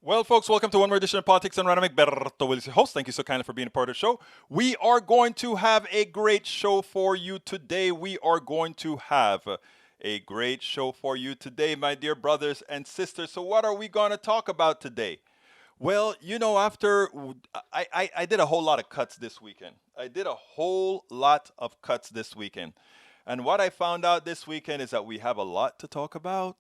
Well, folks, welcome to one more edition of Politics and Random. Berto Willis, your host. Thank you so kindly for being a part of the show. We are going to have a great show for you today. We are going to have a great show for you today, my dear brothers and sisters. So, what are we going to talk about today? Well, after I did a whole lot of cuts this weekend. I did a whole lot of cuts this weekend. And what I found out this weekend is that we have a lot to talk about.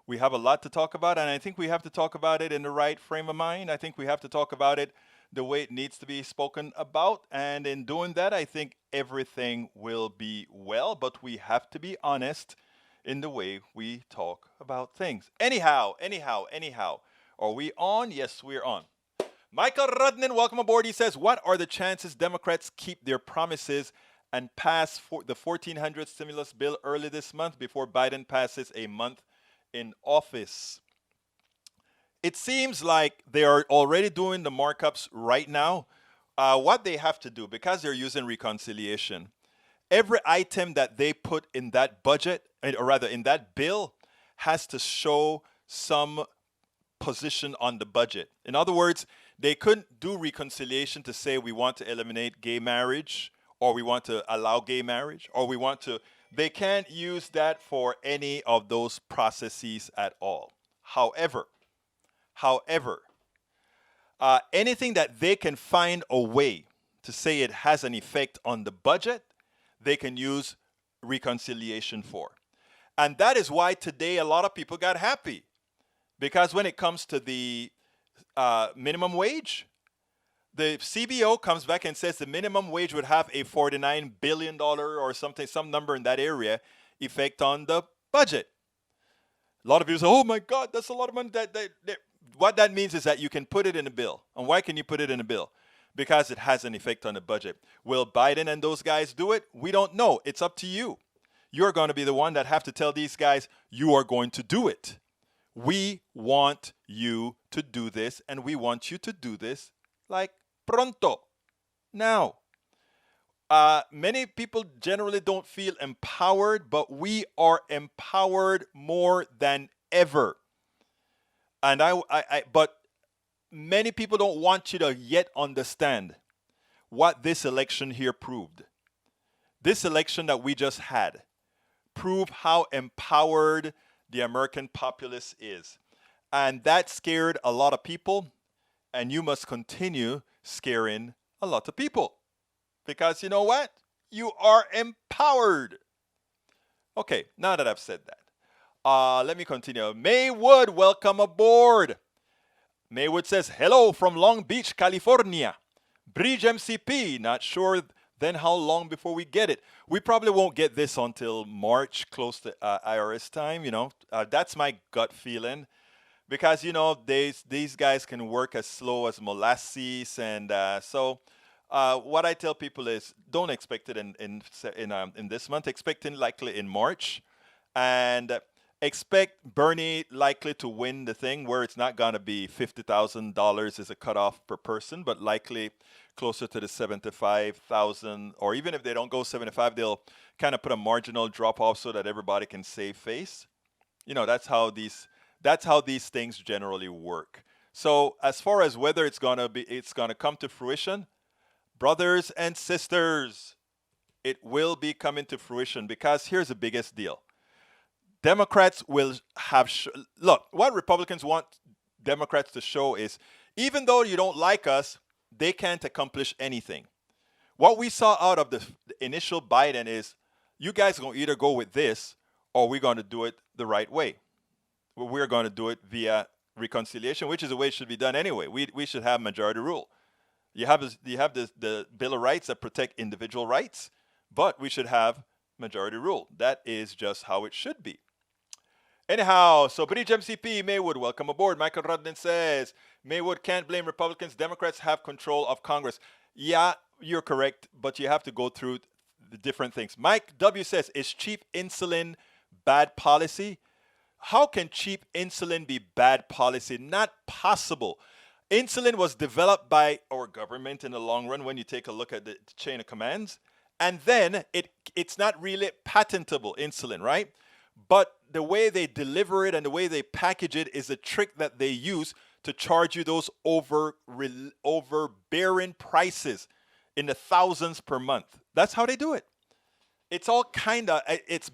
We have a lot to talk about, and I think we have to talk about it in the right frame of mind. I think we have to talk about it the way it needs to be spoken about. And in doing that, I think everything will be well, but we have to be honest in the way we talk about things. Anyhow. Are we on? Yes, we're on. Michael Rudnin, welcome aboard. He says, what are the chances Democrats keep their promises and pass the 1400 stimulus bill early this month before Biden passes a month in office? It seems like they are already doing the markups right now. What they have to do, because they're using reconciliation, every item that they put in that budget, or rather in that bill, has to show some position on the budget. In other words, they couldn't do reconciliation to say we want to eliminate gay marriage, or we want to allow gay marriage, or we want to. They can't use that for any of those processes at all. However, anything that they can find a way to say it has an effect on the budget, they can use reconciliation for. And that is why today a lot of people got happy. Because when it comes to the minimum wage, the CBO comes back and says the minimum wage would have a $49 billion or something, some number in that area, effect on the budget. A lot of people say, oh my God, that's a lot of money. What that means is that you can put it in a bill. And why can you put it in a bill? Because it has an effect on the budget. Will Biden and those guys do it? We don't know. It's up to you. You're going to be the one that have to tell these guys, you are going to do it. We want you to do this, and we want you to do this like pronto, now. Many people generally don't feel empowered, but we are empowered more than ever. And but many people don't want you to yet understand what this election here proved. This election that we just had proved how empowered the American populace is. And that scared a lot of people, and you must continue scaring a lot of people. Because you know what? You are empowered. Okay, now that I've said that, let me continue. Maywood, welcome aboard. Maywood says, hello from Long Beach, California. Bridge MCP, not sure then how long before we get it. We probably won't get this until March, close to IRS time, That's my gut feeling. Because, these guys can work as slow as molasses. And so what I tell people is don't expect it in this month. Expect it likely in March. And expect Bernie likely to win the thing where it's not going to be $50,000 as a cutoff per person, but likely closer to the 75,000. Or even if they don't go 75, they'll kind of put a marginal drop off so that everybody can save face. That's how these things generally work. So as far as whether it's gonna come to fruition, brothers and sisters, it will be coming to fruition, because here's the biggest deal. Democrats will have look, what Republicans want Democrats to show is, even though you don't like us, they can't accomplish anything. What we saw out of the initial Biden is, you guys are going to either go with this, or we're going to do it the right way. We're going to do it via reconciliation, which is the way it should be done anyway. We should have majority rule. You have the Bill of Rights that protect individual rights, but we should have majority rule. That is just how it should be. Anyhow, so Bridge MCP, Maywood, welcome aboard. Michael Rudnin says, Maywood can't blame Republicans. Democrats have control of Congress. Yeah, you're correct, but you have to go through the different things. Mike W says, is cheap insulin bad policy? How can cheap insulin be bad policy? Not possible. Insulin was developed by our government in the long run when you take a look at the chain of commands. And then it's not really patentable insulin, right? But the way they deliver it and the way they package it is a trick that they use to charge you those overbearing prices in the thousands per month. That's how they do it. It's all it's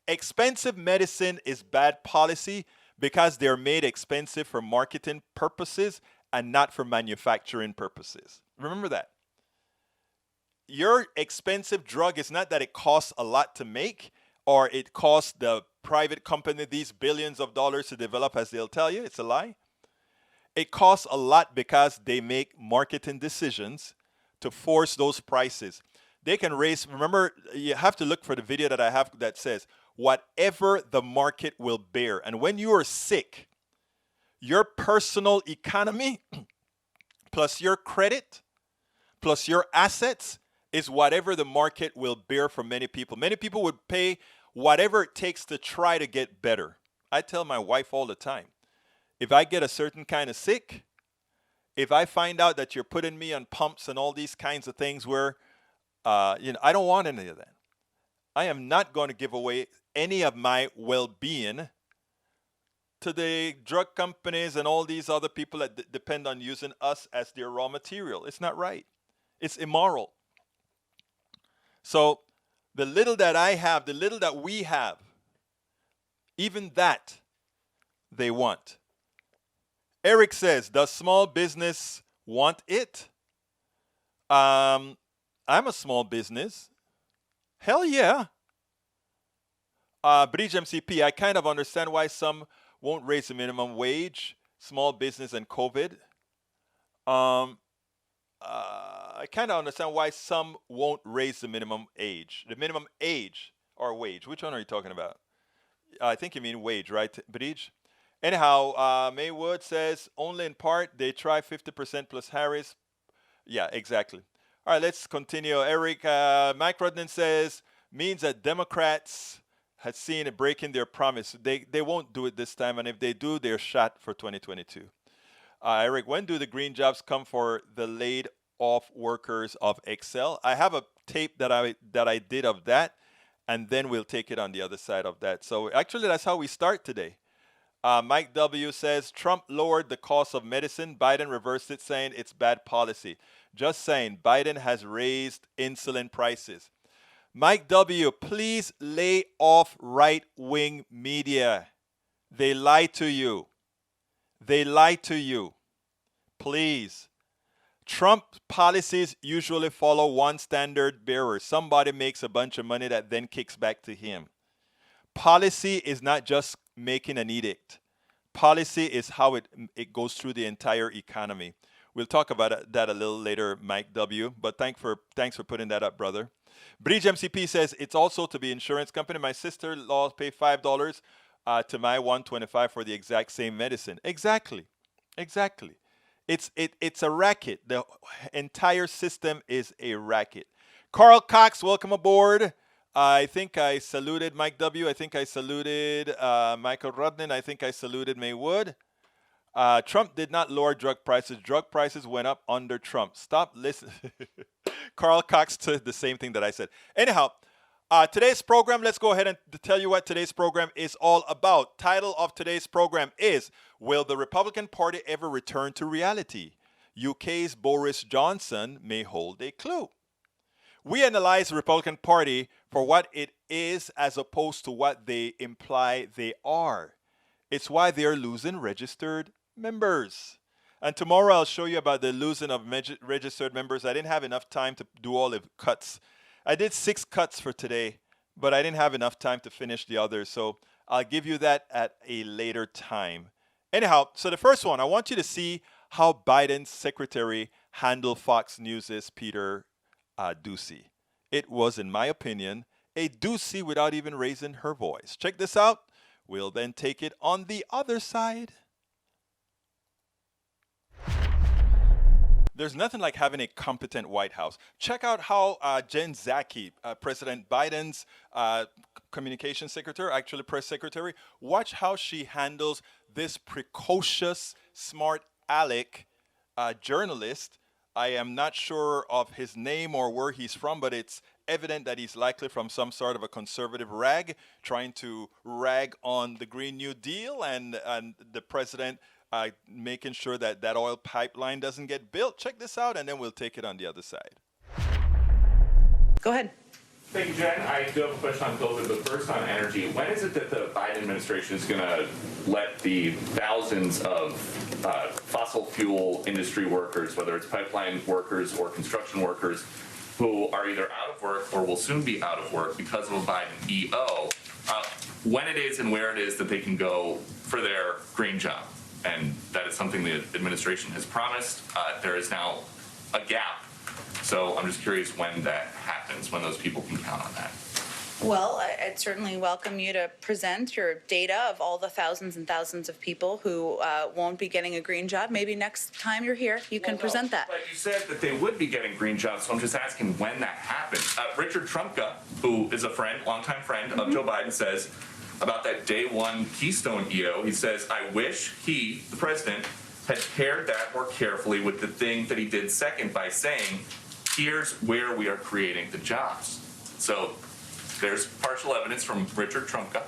expensive medicine is bad policy because they're made expensive for marketing purposes and not for manufacturing purposes. Remember that. Your expensive drug is not that it costs a lot to make or it costs the private company these billions of dollars to develop, as they'll tell you. It's a lie. It costs a lot because they make marketing decisions to force those prices. They can raise, remember, you have to look for the video that I have that says, whatever the market will bear. And when you are sick, your personal economy plus your credit plus your assets is whatever the market will bear for many people. Many people would pay whatever it takes to try to get better. I tell my wife all the time, if I get a certain kind of sick, if I find out that you're putting me on pumps and all these kinds of things where, I don't want any of that. I am not going to give away any of my well-being to the drug companies and all these other people that depend on using us as their raw material. It's not right. It's immoral. So the little that I have, the little that we have, even that they want. Eric says, does small business want it? I'm a small business. Hell yeah. Bridge MCP, I kind of understand why some won't raise the minimum wage, small business and COVID. I kind of understand why some won't raise the minimum age or wage. Which one are you talking about? I think you mean wage, right, Bridge? Anyhow, Maywood says, only in part, they try 50% plus Harris. Yeah, exactly. All right, let's continue. Eric, Mike Rudnan says, means that Democrats had seen a break in their promise. They won't do it this time, and if they do, they're shot for 2022. Eric, when do the green jobs come for the laid off workers of Excel? I have a tape that I did of that, and then we'll take it on the other side of that. So actually, that's how we start today. Mike W. says, Trump lowered the cost of medicine. Biden reversed it, saying it's bad policy. Just saying, Biden has raised insulin prices. Mike W., please lay off right-wing media. They lie to you. They lie to you. Please. Trump policies usually follow one standard bearer. Somebody makes a bunch of money that then kicks back to him. Policy is not just making an edict. Policy is how it goes through the entire economy. We'll talk about that a little later, Mike W. But thanks for putting that up, brother. Bridge MCP says it's also to be insurance company. My sister-in-law pay $5 to my $125 for the exact same medicine. Exactly. It's a racket. The entire system is a racket. Carl Cox, welcome aboard. I think I saluted Mike W. I think I saluted Michael Rudnin. I think I saluted Maywood. Trump did not lower drug prices. Drug prices went up under Trump. Stop listening. Carl Cox said the same thing that I said. Anyhow, today's program, let's go ahead and tell you what today's program is all about. Title of today's program is, Will the Republican Party Ever Return to Reality? UK's Boris Johnson may hold a clue. We analyze the Republican Party for what it is as opposed to what they imply they are. It's why they're losing registered members. And tomorrow I'll show you about the losing of registered members. I didn't have enough time to do all the cuts. I did 6 cuts for today, but I didn't have enough time to finish the others. So I'll give you that at a later time. Anyhow, so the first one, I want you to see how Biden's secretary handled Fox News' Peter Doocy. It was, in my opinion, a Doocy without even raising her voice. Check this out. We'll then take it on the other side. There's nothing like having a competent White House. Check out how Jen Psaki, President Biden's communications secretary, actually press secretary, watch how she handles this precocious, smart aleck journalist. I am not sure of his name or where he's from, but it's evident that he's likely from some sort of a conservative rag, trying to rag on the Green New Deal and the president making sure that that oil pipeline doesn't get built. Check this out, and then we'll take it on the other side. Go ahead. Thank you, Jen. I do have a question on COVID, but first on energy. When is it that the Biden administration is going to let the thousands of fossil fuel industry workers, whether it's pipeline workers or construction workers, who are either out of work or will soon be out of work because of a Biden EO, when it is and where it is that they can go for their green job? And that is something the administration has promised. There is now a gap. So I'm just curious when that happens, when those people can count on that. Well, I'd certainly welcome you to present your data of all the thousands and thousands of people who won't be getting a green job. Maybe next time you're here, you can present that. But you said that they would be getting green jobs, so I'm just asking when that happens. Richard Trumka, who is a friend, longtime friend of Joe Biden, says about that day one Keystone EO, he says, I wish he, the president, had paired that more carefully with the thing that he did second by saying, here's where we are creating the jobs. So there's partial evidence from Richard Trumka.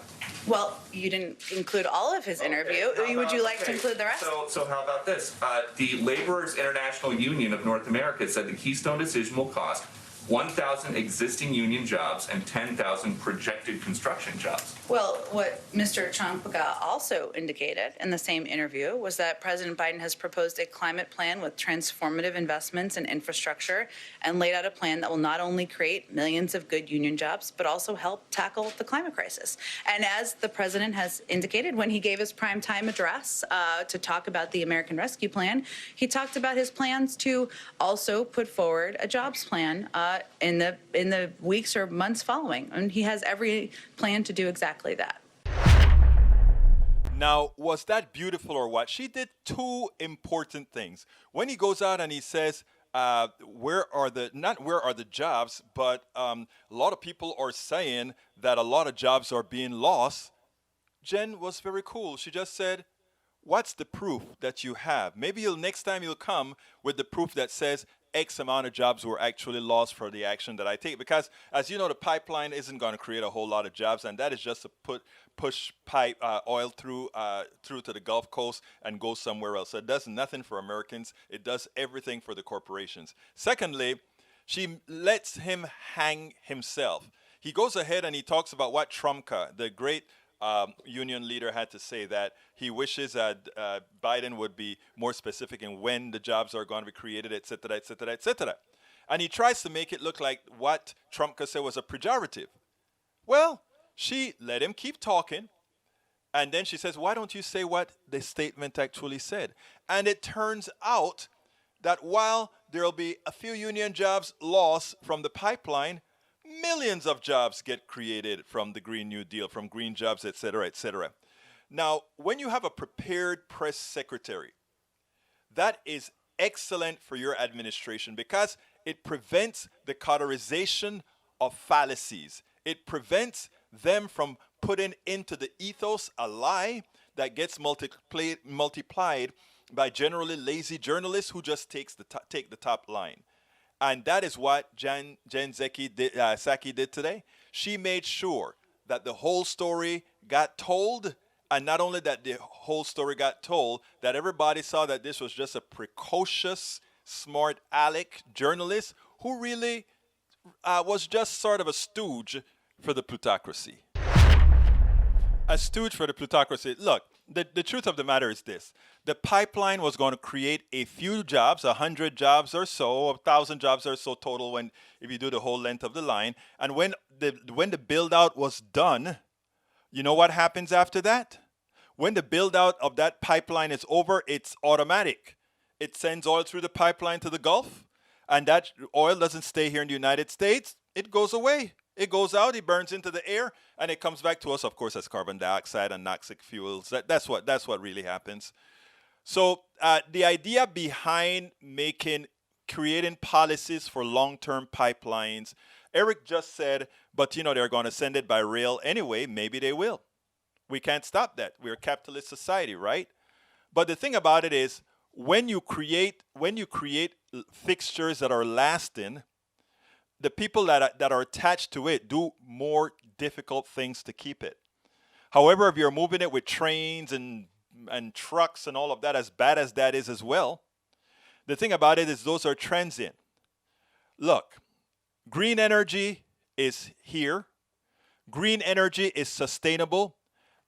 Well, you didn't include all of his interview. Would you like to include the rest? So how about this? The Laborers International Union of North America said the Keystone decision will cost 1,000 existing union jobs and 10,000 projected construction jobs. Well, what Mr. Trumka also indicated in the same interview was that President Biden has proposed a climate plan with transformative investments in infrastructure and laid out a plan that will not only create millions of good union jobs, but also help tackle the climate crisis. And as the president has indicated when he gave his primetime address to talk about the American Rescue Plan, he talked about his plans to also put forward a jobs plan in the weeks or months following. And he has every plan to do exactly that. Now, was that beautiful or what? She did two important things. When he goes out and he says, where are the jobs, but a lot of people are saying that a lot of jobs are being lost. Jen was very cool. She just said, what's the proof that you have? Maybe next time you'll come with the proof that says X amount of jobs were actually lost for the action that I take. Because, as you know, the pipeline isn't going to create a whole lot of jobs, and that is just to push oil through to the Gulf Coast and go somewhere else. So it does nothing for Americans. It does everything for the corporations. Secondly, she lets him hang himself. He goes ahead and he talks about what Trumka, the great union leader, had to say, that he wishes that Biden would be more specific in when the jobs are going to be created, et cetera, et cetera, et cetera. And he tries to make it look like what Trumka said was a pejorative. Well, she let him keep talking, and then she says, why don't you say what the statement actually said? And it turns out that while there will be a few union jobs lost from the pipeline, millions of jobs get created from the Green New Deal, from green jobs, et cetera, et cetera. Now, when you have a prepared press secretary, that is excellent for your administration because it prevents the cauterization of fallacies. It prevents them from putting into the ethos a lie that gets multiplied by generally lazy journalists who just take the top line. And that is what Jen Psaki did today. She made sure that the whole story got told, and not only that the whole story got told, that everybody saw that this was just a precocious, smart aleck journalist who really was just sort of a stooge for the plutocracy. A stooge for the plutocracy. Look, the truth of the matter is this. The pipeline was going to create a few jobs, 100 jobs or so, 1,000 jobs or so total if you do the whole length of the line. And when the build-out was done, you know what happens after that? When the build-out of that pipeline is over, it's automatic. It sends oil through the pipeline to the Gulf, and that oil doesn't stay here in the United States. It goes away. It goes out, it burns into the air, and it comes back to us, of course, as carbon dioxide and toxic fuels. That's what really happens. So the idea behind creating policies for long-term pipelines, Eric just said, but they're going to send it by rail anyway. Maybe they will. We can't stop that. We're a capitalist society, right? But the thing about it is, when you create fixtures that are lasting, the people that are attached to it do more difficult things to keep it. However, if you're moving it with trains and and trucks and all of that, as bad as that is as well, the thing about it is those are transient. Look, green energy is here. Green energy is sustainable.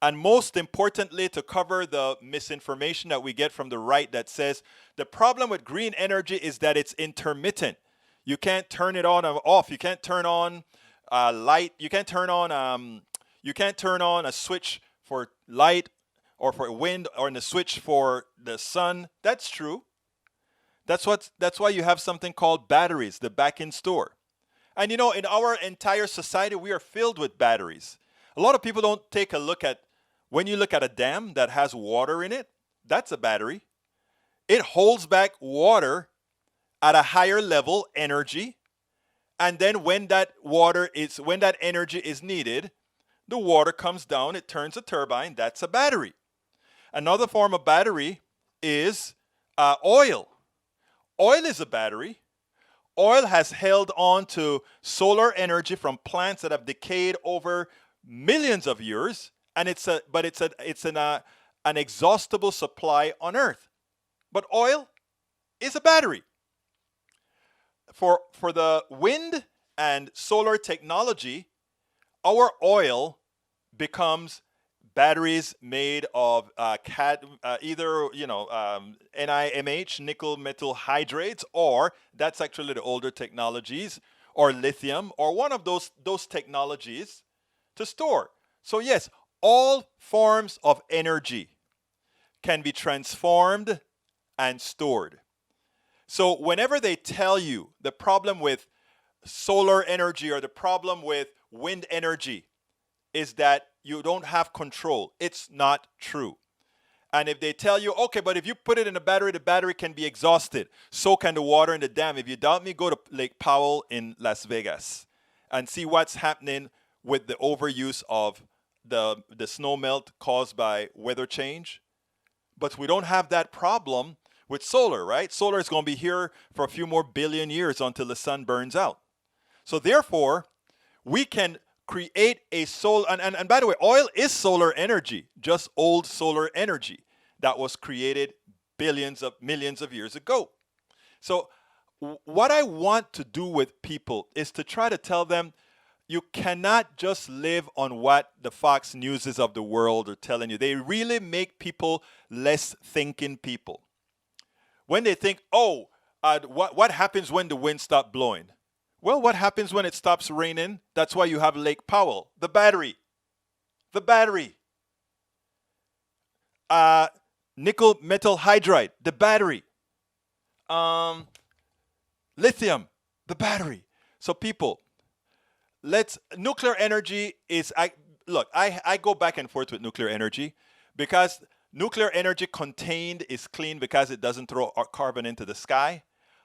And most importantly, to cover the misinformation that we get from the right that says the problem with green energy is that it's intermittent. You can't turn it on or off. You can't turn on light. You can't turn on a switch for light or for wind or a switch for the sun. That's true. That's why you have something called batteries, the back in store. And in our entire society, we are filled with batteries. A lot of people don't take a look at, when you look at a dam that has water in it, that's a battery. It holds back water at a higher level energy. And then when that energy is needed, the water comes down, it turns a turbine, that's a battery. Another form of battery is oil. Oil is a battery. Oil has held on to solar energy from plants that have decayed over millions of years, and it's an inexhaustible supply on Earth. But oil is a battery. For the wind and solar technology, our oil becomes batteries made of NiMH, nickel metal hydrates, or that's actually the older technologies, or lithium, or one of those technologies to store. So yes, all forms of energy can be transformed and stored. So whenever they tell you the problem with solar energy or the problem with wind energy is that you don't have control, it's not true. And if they tell you, okay, but if you put it in a battery, the battery can be exhausted. So can the water in the dam. If you doubt me, go to Lake Powell in Las Vegas and see what's happening with the overuse of the snow melt caused by weather change. But we don't have that problem with solar, right? Solar is going to be here for a few more billion years until the sun burns out. So therefore, we can create a solar, and by the way, oil is solar energy, just old solar energy that was created millions of years ago. So what I want to do with people is to try to tell them, you cannot just live on what the Fox Newses of the world are telling you. They really make people less thinking people. When they think, what happens when the wind stops blowing? Well, what happens when it stops raining? That's why you have Lake Powell, the battery. Nickel metal hydride, the battery. Lithium, the battery. So people, nuclear energy is, I go back and forth with nuclear energy because nuclear energy contained is clean because it doesn't throw carbon into the sky.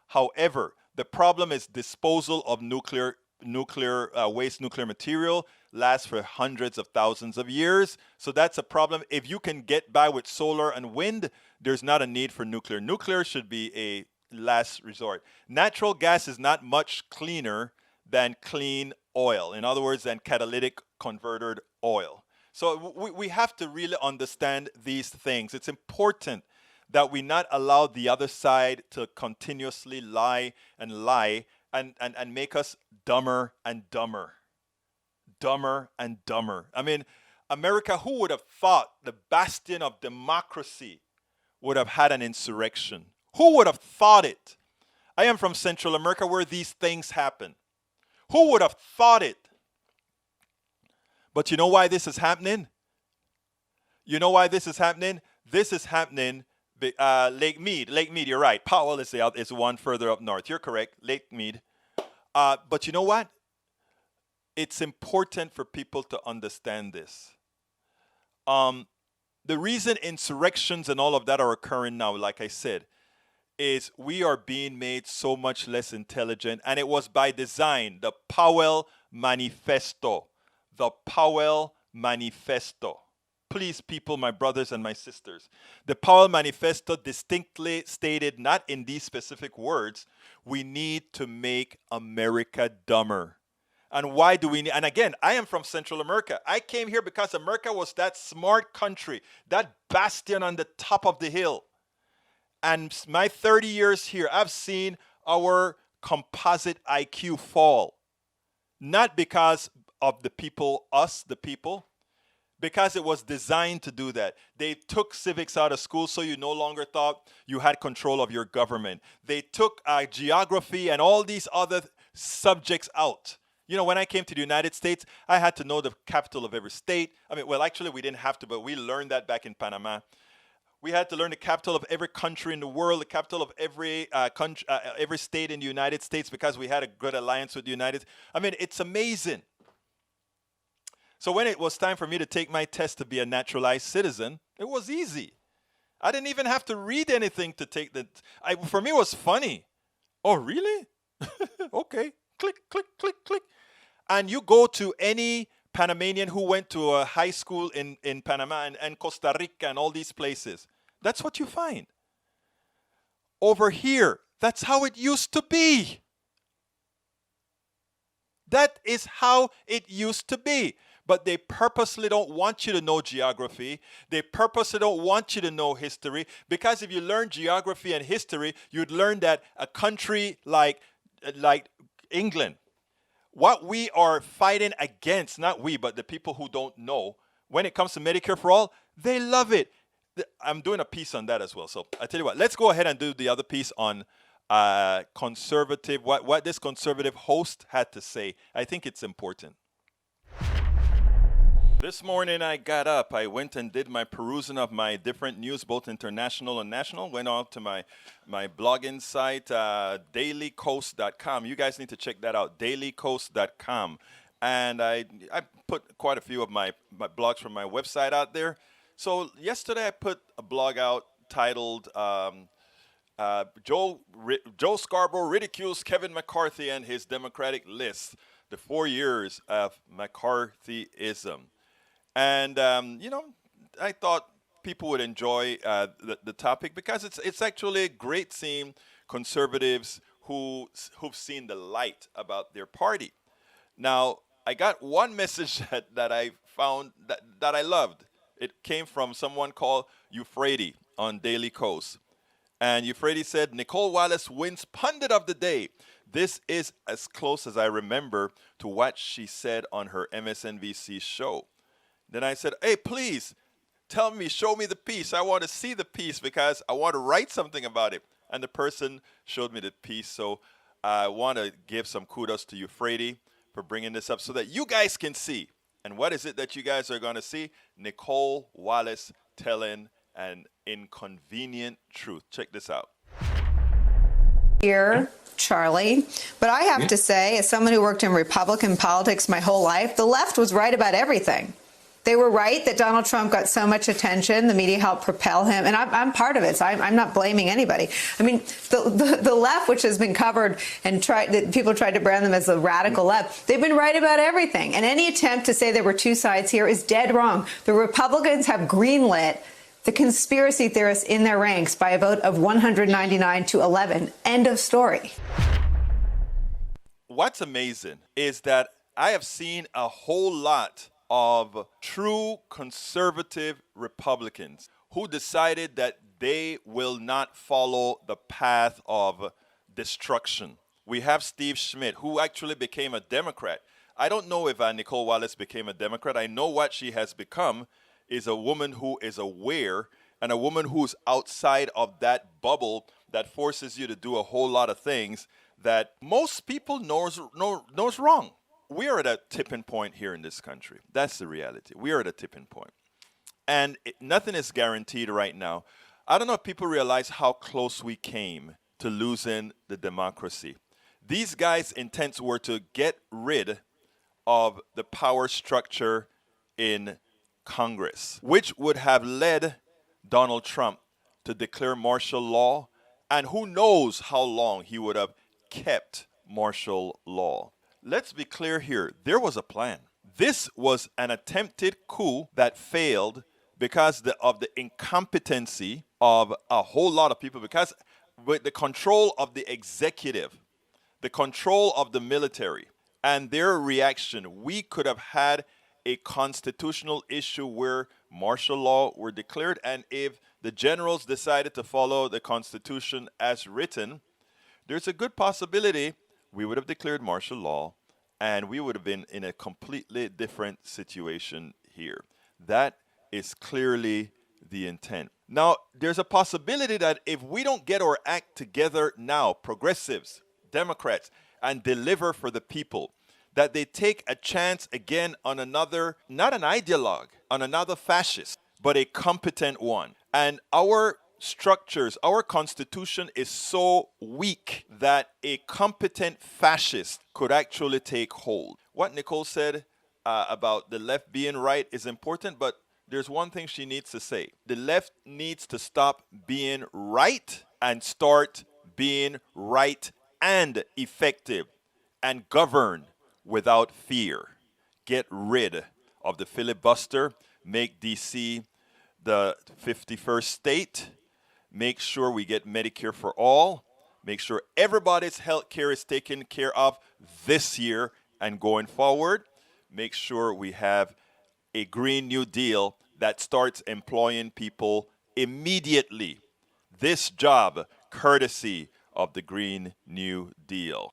However, the problem is disposal of nuclear waste nuclear material lasts for hundreds of thousands of years. So that's a problem. If you can get by with solar and wind, there's not a need for nuclear. Nuclear should be a last resort. Natural gas is not much cleaner than clean oil. In other words, than catalytic converted oil. So we have to really understand these things. It's important that we not allow the other side to continuously lie and make us dumber and dumber. Dumber and dumber. I mean, America, who would have thought the bastion of democracy would have had an insurrection? Who would have thought it? I am from Central America where these things happen. Who would have thought it? But you know why this is happening? This is happening Lake Mead, you're right. Powell is one further up north. You're correct, Lake Mead. But you know what? It's important for people to understand this. The reason insurrections and all of that are occurring now, like I said, is we are being made so much less intelligent, and it was by design. The Powell Manifesto. The Powell Manifesto. Please, people, my brothers and my sisters, the Powell Manifesto distinctly stated, not in these specific words, we need to make America dumber. And why do we need, and again, I am from Central America. I came here because America was that smart country, that bastion on the top of the hill. And my 30 years here, I've seen our composite IQ fall. Not because of the people, us, the people, because it was designed to do that. They took civics out of school so you no longer thought you had control of your government. They took geography and all these other subjects out. You know, when I came to the United States, I had to know the capital of every state. I mean, well, actually, we didn't have to, but we learned that back in Panama. We had to learn the capital of every country in the world, the capital of every state in the United States, because we had a good alliance with the United States. I mean, it's amazing. So when it was time for me to take my test to be a naturalized citizen, it was easy. I didn't even have to read anything to take the. For me, it was funny. Oh, really? Okay. Click, click, click, click. And you go to any Panamanian who went to a high school in Panama and Costa Rica and all these places. That's what you find. Over here, that's how it used to be. That is how it used to be. But they purposely don't want you to know geography. They purposely don't want you to know history. Because if you learn geography and history, you'd learn that a country like England, what we are fighting against, not we, but the people who don't know, when it comes to Medicare for all, they love it. I'm doing a piece on that as well. So I tell you what, let's go ahead and do the other piece on conservative, what this conservative host had to say. I think it's important. This morning I got up, I went and did my perusing of my different news, both international and national. Went on to my blogging site, dailycoast.com. You guys need to check that out, dailycoast.com. And I put quite a few of my blogs from my website out there. So yesterday I put a blog out titled Joe Scarborough ridicules Kevin McCarthy and his Democratic list, the 4 years of McCarthyism. And, I thought people would enjoy the topic because it's actually great seeing conservatives who've seen the light about their party. Now, I got one message that I found that I loved. It came from someone called Euphrates on Daily Coast. And Euphrates said, Nicole Wallace wins Pundit of the Day. This is as close as I remember to what she said on her MSNBC show. Then I said, hey, please show me the piece. I want to see the piece because I want to write something about it. And the person showed me the piece. So I want to give some kudos to Euphrates for bringing this up so that you guys can see. And what is it that you guys are going to see? Nicole Wallace telling an inconvenient truth. Check this out. Here, Charlie, but I have to say, as someone who worked in Republican politics my whole life, the left was right about everything. They were right that Donald Trump got so much attention. The media helped propel him, and I'm part of it, so I'm not blaming anybody. I mean, the left, which has been covered and people tried to brand them as the radical left, they've been right about everything. And any attempt to say there were two sides here is dead wrong. The Republicans have greenlit the conspiracy theorists in their ranks by a vote of 199 to 11. End of story. What's amazing is that I have seen a whole lot of true conservative Republicans who decided that they will not follow the path of destruction. We have Steve Schmidt, who actually became a Democrat. I don't know if Nicole Wallace became a Democrat. I know what she has become is a woman who is aware and a woman who's outside of that bubble that forces you to do a whole lot of things that most people knows wrong. We are at a tipping point here in this country. That's the reality. We are at a tipping point. And nothing is guaranteed right now. I don't know if people realize how close we came to losing the democracy. These guys' intents were to get rid of the power structure in Congress, which would have led Donald Trump to declare martial law. And who knows how long he would have kept martial law. Let's be clear here. There was a plan. This was an attempted coup that failed because of the incompetency of a whole lot of people, because with the control of the executive, the control of the military, and their reaction. We could have had a constitutional issue where martial law were declared, and if the generals decided to follow the Constitution as written, there's a good possibility we would have declared martial law and we would have been in a completely different situation here. That is clearly the intent. Now, there's a possibility that if we don't get our act together now, progressives, Democrats, and deliver for the people, that they take a chance again on another, not an ideologue, on another fascist, but a competent one. And our structures, our constitution is so weak that a competent fascist could actually take hold. What Nicole said about the left being right is important, but there's one thing she needs to say. The left needs to stop being right and start being right and effective and govern without fear. Get rid of the filibuster, make DC the 51st state, make sure we get Medicare for all, make sure everybody's health care is taken care of this year and going forward, make sure we have a Green New Deal that starts employing people immediately. This job, courtesy of the Green New Deal.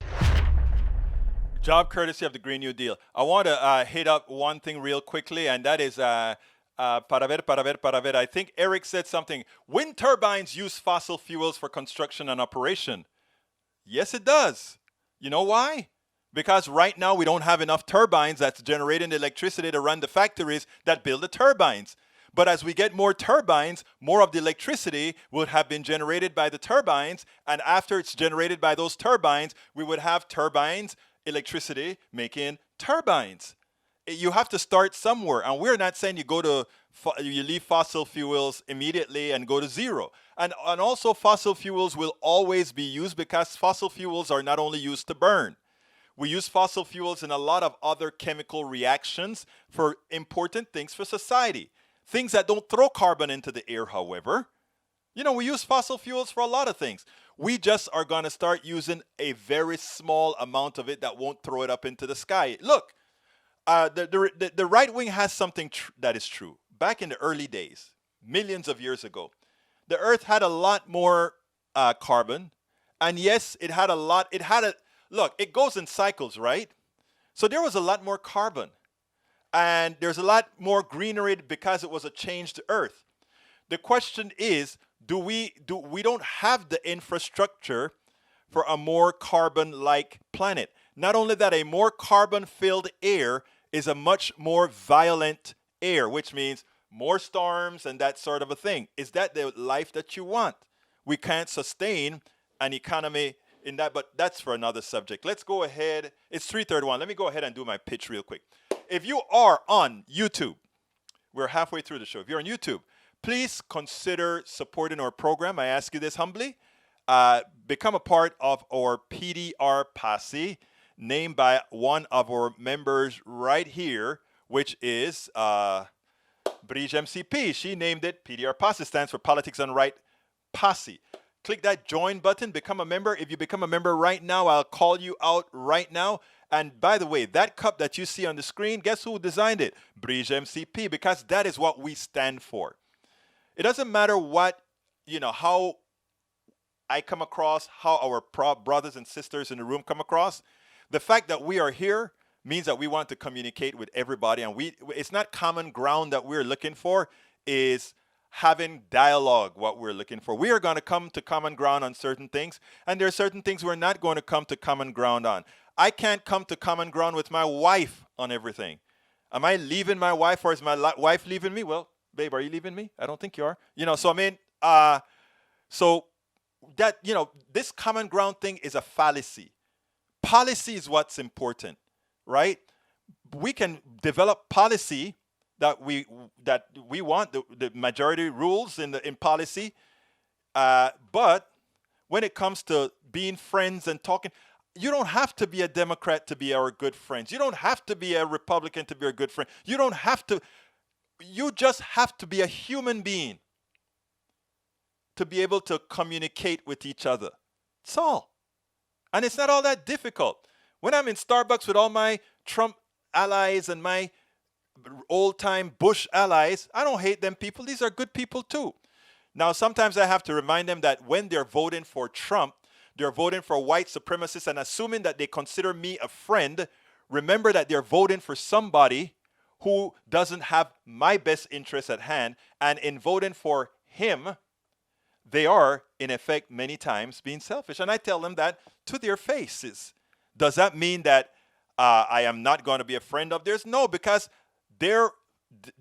Job courtesy of the Green New Deal. I want to hit up one thing real quickly, and that is para ver. I think Eric said something. Wind turbines use fossil fuels for construction and operation. Yes, it does. You know why? Because right now we don't have enough turbines that's generating the electricity to run the factories that build the turbines. But as we get more turbines, more of the electricity would have been generated by the turbines. And after it's generated by those turbines, we would have turbines, electricity making turbines. You have to start somewhere. And we're not saying you leave fossil fuels immediately and go to zero. And also fossil fuels will always be used because fossil fuels are not only used to burn. We use fossil fuels in a lot of other chemical reactions for important things for society. Things that don't throw carbon into the air, however. We use fossil fuels for a lot of things. We just are going to start using a very small amount of it that won't throw it up into the sky. Look, the right wing has something that is true. Back in the early days, millions of years ago, the Earth had a lot more carbon. And yes, look, it goes in cycles, right? So there was a lot more carbon. And there's a lot more greenery because it was a changed Earth. The question is, we don't have the infrastructure for a more carbon-like planet. Not only that, a more carbon-filled air is a much more violent air, which means more storms and that sort of a thing. Is that the life that you want? We can't sustain an economy in that, but that's for another subject. Let's go ahead. It's 3:31. Let me go ahead and do my pitch real quick. If you are on YouTube, we're halfway through the show. If you're on YouTube, please consider supporting our program. I ask you this humbly. Become a part of our PDR posse, named by one of our members right here, which is Bridge MCP. She named it PDR posse, stands for Politics and Right Posse. Click that join button, become a member. If you become a member right now, I'll call you out right now. And by the way, that cup that you see on the screen, guess who designed it? Bridge MCP, because that is what we stand for. It doesn't matter what, how I come across, how our brothers and sisters in the room come across. The fact that we are here means that we want to communicate with everybody. And it's not common ground that we're looking for, is having dialogue what we're looking for. We are going to come to common ground on certain things, and there are certain things we're not going to come to common ground on. I can't come to common ground with my wife on everything. Am I leaving my wife, or is my wife leaving me? Well, babe, are you leaving me? I don't think you are. So that, this common ground thing is a fallacy. Policy is what's important, right? We can develop policy that we want, the majority rules in policy, but when it comes to being friends and talking, you don't have to be a Democrat to be our good friends. You don't have to be a Republican to be our good friend. You just have to be a human being to be able to communicate with each other. That's all. And it's not all that difficult. When I'm in Starbucks with all my Trump allies and my old-time Bush allies, I don't hate them people. These are good people too. Now, sometimes I have to remind them that when they're voting for Trump, they're voting for white supremacists, and assuming that they consider me a friend, remember that they're voting for somebody who doesn't have my best interests at hand. And in voting for him, they are, in effect, many times being selfish. And I tell them that to their faces. Does that mean that I am not going to be a friend of theirs? No, because the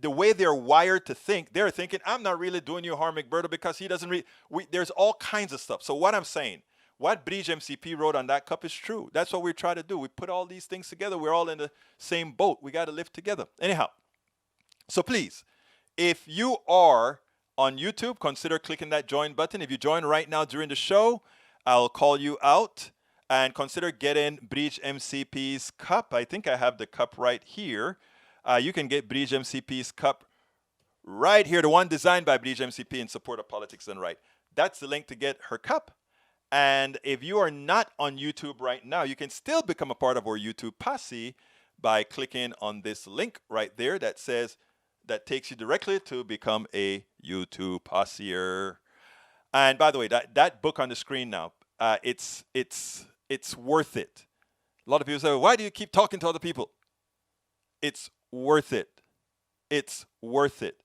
way they're wired to think, they're thinking, I'm not really doing you harm, McBurdo, because he doesn't there's all kinds of stuff. So what I'm saying, what Bridge MCP wrote on that cup is true. That's what we try to do. We put all these things together. We're all in the same boat. We got to live together. Anyhow, so please, if you are on YouTube, consider clicking that join button. If you join right now during the show, I'll call you out. And consider getting Bridge MCP's cup. I think I have the cup right here. You can get Bridge MCP's cup right here, the one designed by Bridge MCP in support of Politics Done Right. That's the link to get her cup. And if you are not on YouTube right now, you can still become a part of our YouTube posse by clicking on this link right there that takes you directly to become a YouTube posseer. And by the way, that book on the screen now, it's worth it. A lot of people say, why do you keep talking to other people? It's worth it. It's worth it.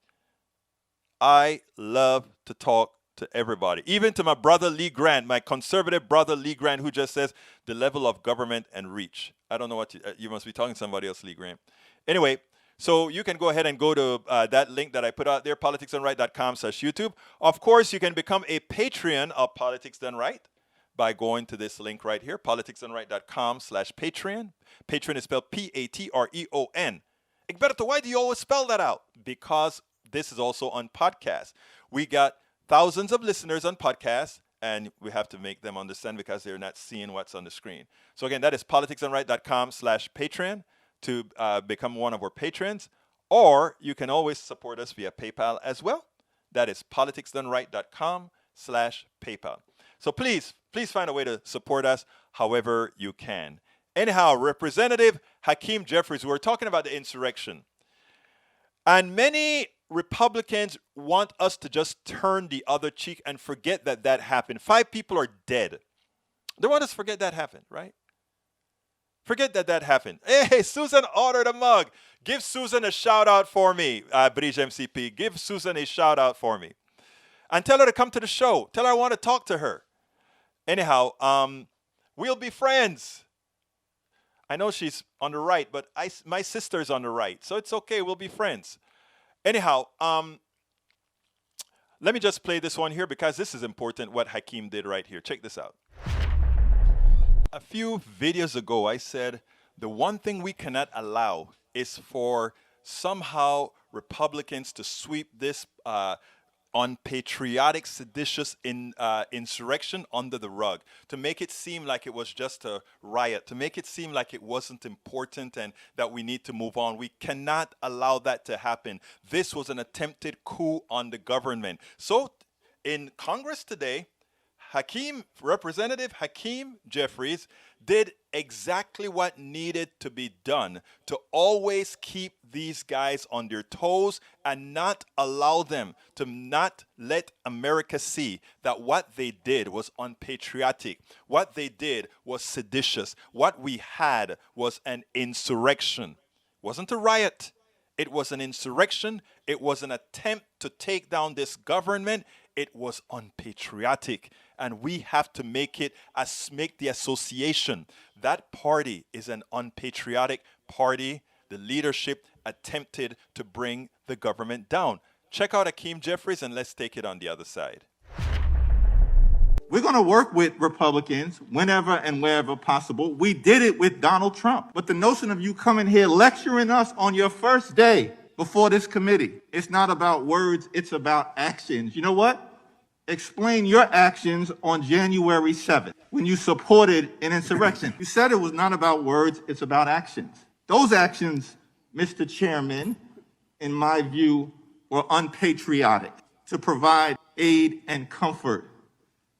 I love to talk to everybody, even to my brother Lee Grant, my conservative brother Lee Grant, who just says the level of government and reach. I don't know what you must be talking to somebody else, Lee Grant. Anyway, so you can go ahead and go to that link that I put out there, politicsdoneright.com/YouTube. Of course, you can become a Patreon of Politics Done Right by going to this link right here, politicsdoneright.com/Patreon. Patreon is spelled Patreon. Egberto, why do you always spell that out? Because this is also on podcast. We got thousands of listeners on podcasts, and we have to make them understand because they're not seeing what's on the screen. So again, that is politicsdoneright.com/Patreon to become one of our patrons, or you can always support us via PayPal as well. That is politicsdoneright.com/PayPal. So please find a way to support us however you can. Anyhow, Representative Hakeem Jeffries, we're talking about the insurrection. And many Republicans want us to just turn the other cheek and forget that happened. 5 people are dead. They want us to forget that happened, right? Forget that happened. Hey, Susan ordered a mug. Give Susan a shout out for me, Bridge MCP. Give Susan a shout out for me. And tell her to come to the show. Tell her I want to talk to her. Anyhow, we'll be friends. I know she's on the right, but my sister's on the right, so it's okay. We'll be friends. Anyhow, let me just play this one here because this is important, what Hakeem did right here. Check this out. A few videos ago, I said the one thing we cannot allow is for somehow Republicans to sweep this unpatriotic, seditious insurrection under the rug, to make it seem like it was just a riot, to make it seem like it wasn't important and that we need to move on. We cannot allow that to happen. This was an attempted coup on the government. So in Congress today, Representative Hakeem Jeffries did exactly what needed to be done to always keep these guys on their toes and not allow them to not let America see that what they did was unpatriotic. What they did was seditious. What we had was an insurrection. It wasn't a riot. It was an insurrection. It was an attempt to take down this government. It was unpatriotic. And we have to make the association. That party is an unpatriotic party. The leadership attempted to bring the government down. Check out Hakeem Jeffries and let's take it on the other side. We're going to work with Republicans whenever and wherever possible. We did it with Donald Trump. But the notion of you coming here lecturing us on your first day before this committee, it's not about words, it's about actions. You know what? Explain your actions on January 7th when you supported an insurrection. You said it was not about words, it's about actions. Those actions, Mr. Chairman, in my view, were unpatriotic to provide aid and comfort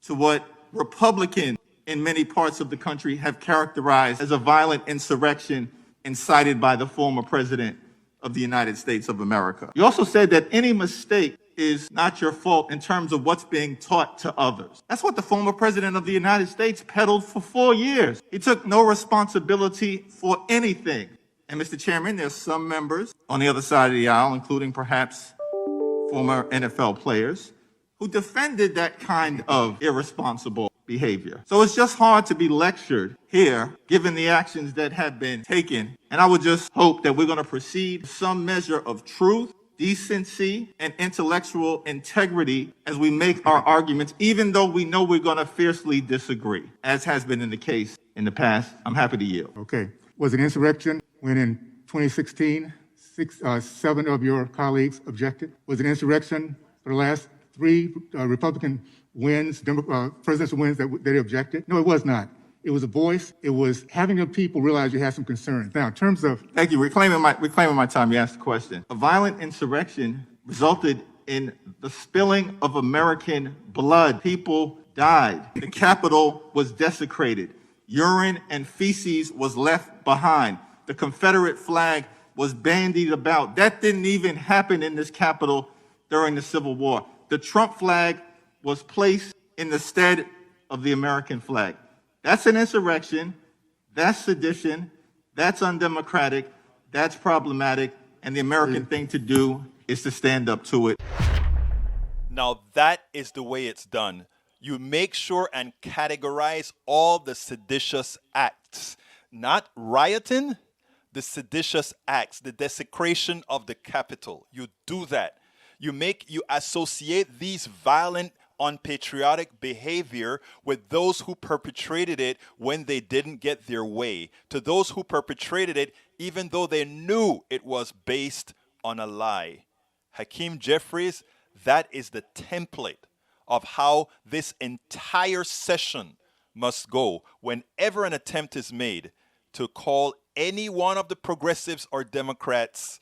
to what Republican in many parts of the country have characterized as a violent insurrection incited by the former president of the United States of America. You also said that any mistake is not your fault in terms of what's being taught to others. That's what the former president of the United States peddled for 4 years. He took no responsibility for anything. And Mr. Chairman, there's some members on the other side of the aisle, including perhaps former NFL players, who defended that kind of irresponsible behavior. So it's just hard to be lectured here, given the actions that have been taken. And I would just hope that we're going to proceed with some measure of truth, decency, and intellectual integrity as we make our arguments, even though we know we're going to fiercely disagree, as has been in the case in the past. I'm happy to yield. Okay. Was it insurrection when in 2016, 7 of your colleagues objected? Was it insurrection for the last 3 Republican wins, presidential wins that they objected? No, it was not. It was a voice. It was having the people realize you had some concerns. Now, in terms of... Thank you. Reclaiming my time, you asked the question. A violent insurrection resulted in the spilling of American blood. People died. The Capitol was desecrated. Urine and feces was left behind. The Confederate flag was bandied about. That didn't even happen in this Capitol during the Civil War. The Trump flag was placed in the stead of the American flag. That's an insurrection, that's sedition, that's undemocratic, that's problematic, and the American thing to do is to stand up to it. Now that is the way it's done. You make sure and categorize all the seditious acts, not rioting, the seditious acts, the desecration of the Capitol. You do that. You associate these violent, unpatriotic behavior with those who perpetrated it when they didn't get their way, to those who perpetrated it even though they knew it was based on a lie. Hakeem Jeffries, that is the template of how this entire session must go whenever an attempt is made to call any one of the progressives or Democrats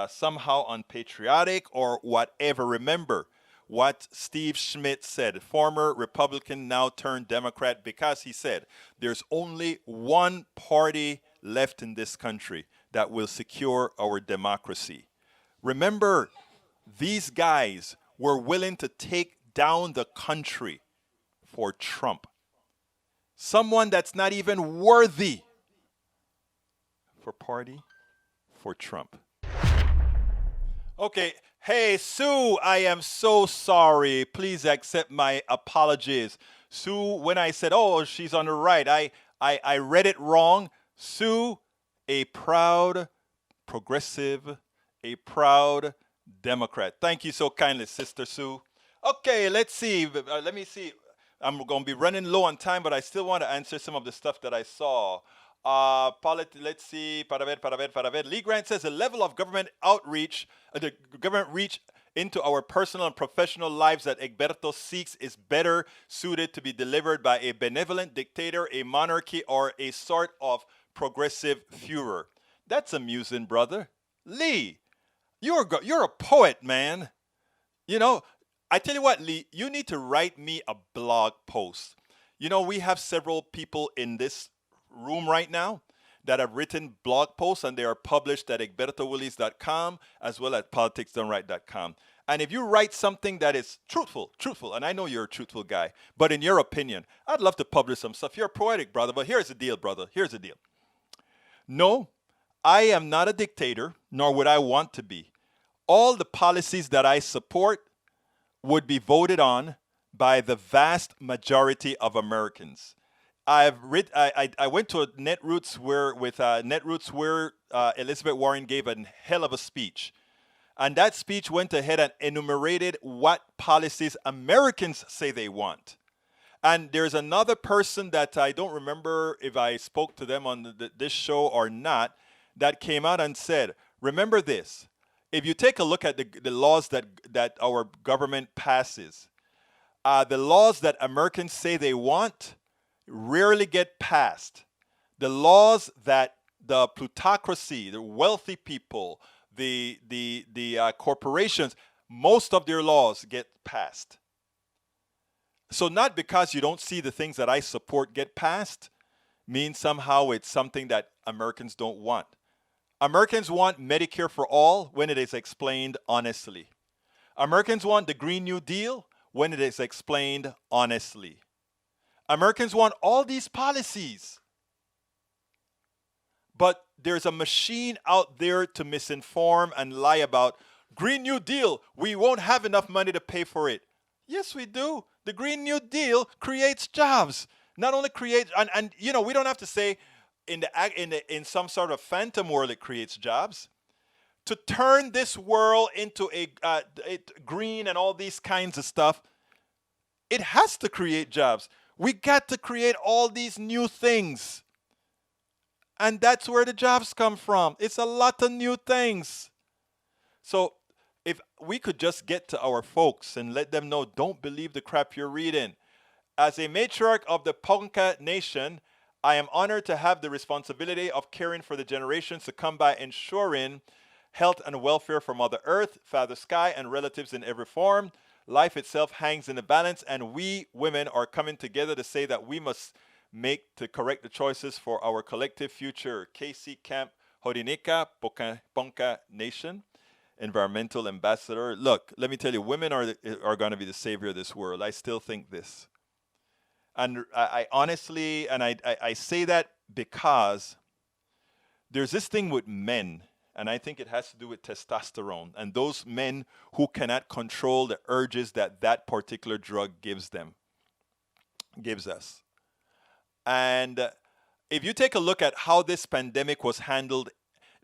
somehow unpatriotic or whatever. Remember what Steve Schmidt said, former Republican, now turned Democrat, because he said there's only one party left in this country that will secure our democracy. Remember, these guys were willing to take down the country for Trump. Someone that's not even worthy for party for Trump. Okay, hey, Sue, I am so sorry. Please accept my apologies. Sue, when I said, oh, she's on the right, I read it wrong. Sue, a proud progressive, a proud Democrat. Thank you so kindly, Sister Sue. Okay, let's see. Let me see. I'm going to be running low on time, but I still want to answer some of the stuff that I saw. Let's see. Para ver. Lee Grant says the level of government outreach, the government reach into our personal and professional lives that Egberto seeks is better suited to be delivered by a benevolent dictator, a monarchy, or a sort of progressive Führer. That's amusing, brother. Lee, you're a poet, man. You know, I tell you what, Lee, you need to write me a blog post. You know, we have several people in this room right now that have written blog posts, and they are published at egbertowillies.com as well as politicsdoneright.com. And if you write something that is truthful, and I know you're a truthful guy, but in your opinion, I'd love to publish some stuff. You're poetic, brother, but here's the deal, brother. Here's the deal. No, I am not a dictator, nor would I want to be. All the policies that I support would be voted on by the vast majority of Americans. I went to a Netroots where Elizabeth Warren gave a hell of a speech. And that speech went ahead and enumerated what policies Americans say they want. And there's another person that I don't remember if I spoke to them on this show or not, that came out and said, remember this, if you take a look at the laws that our government passes, the laws that Americans say they want rarely get passed. The laws that the plutocracy, the wealthy people, the corporations, most of their laws get passed. So not because you don't see the things that I support get passed means somehow it's something that Americans don't want. Americans want Medicare for all when it is explained honestly. Americans want the Green New Deal when it is explained honestly. Americans want all these policies. But there's a machine out there to misinform and lie about. Green New Deal, we won't have enough money to pay for it. Yes, we do. The Green New Deal creates jobs. Not only creates, and you know, we don't have to say in some sort of phantom world it creates jobs. To turn this world into a green and all these kinds of stuff, it has to create jobs. We got to create all these new things. And that's where the jobs come from. It's a lot of new things. So if we could just get to our folks and let them know, don't believe the crap you're reading. As a matriarch of the Ponca Nation, I am honored to have the responsibility of caring for the generations to come by, ensuring health and welfare for Mother Earth, Father Sky, and relatives in every form. Life itself hangs in the balance, and we women are coming together to say that we must make to correct the choices for our collective future. KC Camp Hodinika, Ponca Nation, environmental ambassador. Look, let me tell you, women are going to be the savior of this world. I still think this. And I honestly, and I say that because there's this thing with men, and I think it has to do with testosterone, and those men who cannot control the urges that that particular drug gives us. And if you take a look at how this pandemic was handled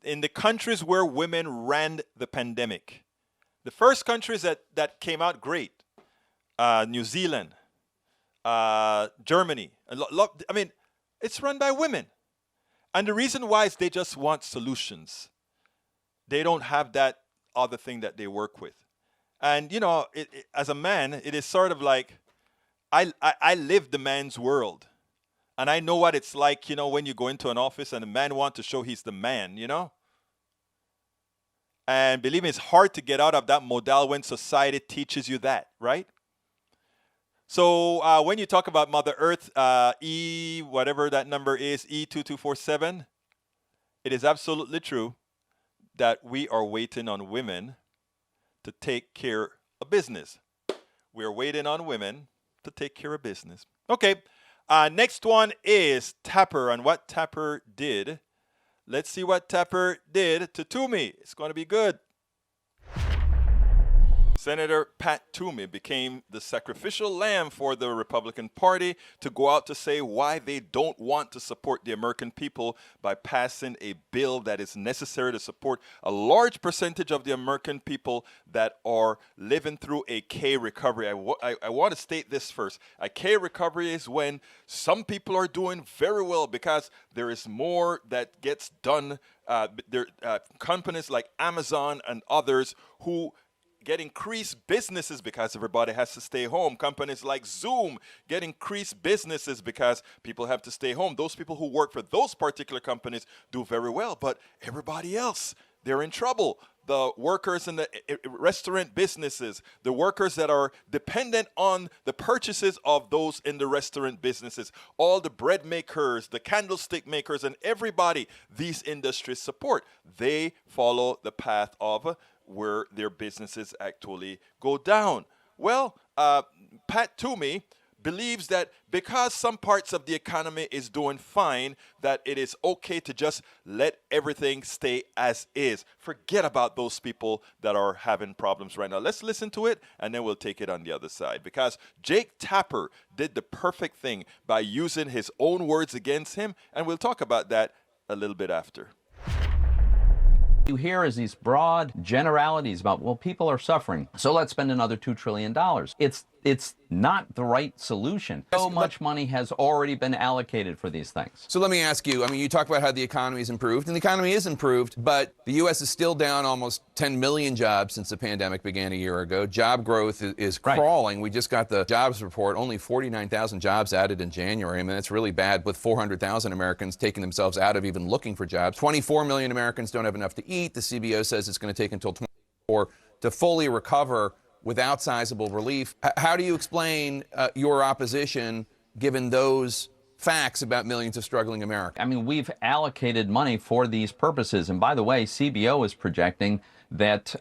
in the countries where women ran the pandemic, the first countries that came out great, New Zealand, Germany, I mean, it's run by women. And the reason why is they just want solutions. They don't have that other thing that they work with. And, you know, as a man, it is sort of like, I live the man's world. And I know what it's like, you know, when you go into an office and a man wants to show he's the man, you know. And believe me, it's hard to get out of that model when society teaches you that, right? So when you talk about Mother Earth, whatever that number is, E2247, it is absolutely true that we are waiting on women to take care of business. We are waiting on women to take care of business. Okay, next one is Tapper and what Tapper did. Let's see what Tapper did to Toomey. It's going to be good. Senator Pat Toomey became the sacrificial lamb for the Republican Party to go out to say why they don't want to support the American people by passing a bill that is necessary to support a large percentage of the American people that are living through a K recovery. I want to state this first. A K recovery is when some people are doing very well because there is more that gets done. Companies like Amazon and others who get increased businesses because everybody has to stay home. Companies like Zoom get increased businesses because people have to stay home. Those people who work for those particular companies do very well, but everybody else, they're in trouble. The workers in the restaurant businesses, the workers that are dependent on the purchases of those in the restaurant businesses, all the bread makers, the candlestick makers, and everybody these industries support, they follow the path of where their businesses actually go down. Well, Pat Toomey believes that because some parts of the economy is doing fine, that it is okay to just let everything stay as is. Forget about those people that are having problems right now. Let's listen to it, and then we'll take it on the other side. Because Jake Tapper did the perfect thing by using his own words against him, and we'll talk about that a little bit after. You hear is these broad generalities about, well, people are suffering, so let's spend another $2 trillion. It's not the right solution. So much money has already been allocated for these things. So let me ask you, I mean, you talk about how the economy is improved, and the economy is improved, but the U.S. is still down almost 10 million jobs since the pandemic began a year ago. Job growth is crawling. We just got the jobs report, only 49,000 jobs added in January. I mean, that's really bad, with 400,000 Americans taking themselves out of even looking for jobs. 24 million Americans don't have enough to eat. The CBO says it's going to take until 2024 to fully recover without sizable relief. How do you explain your opposition given those facts about millions of struggling Americans? I mean, we've allocated money for these purposes. And by the way, CBO is projecting that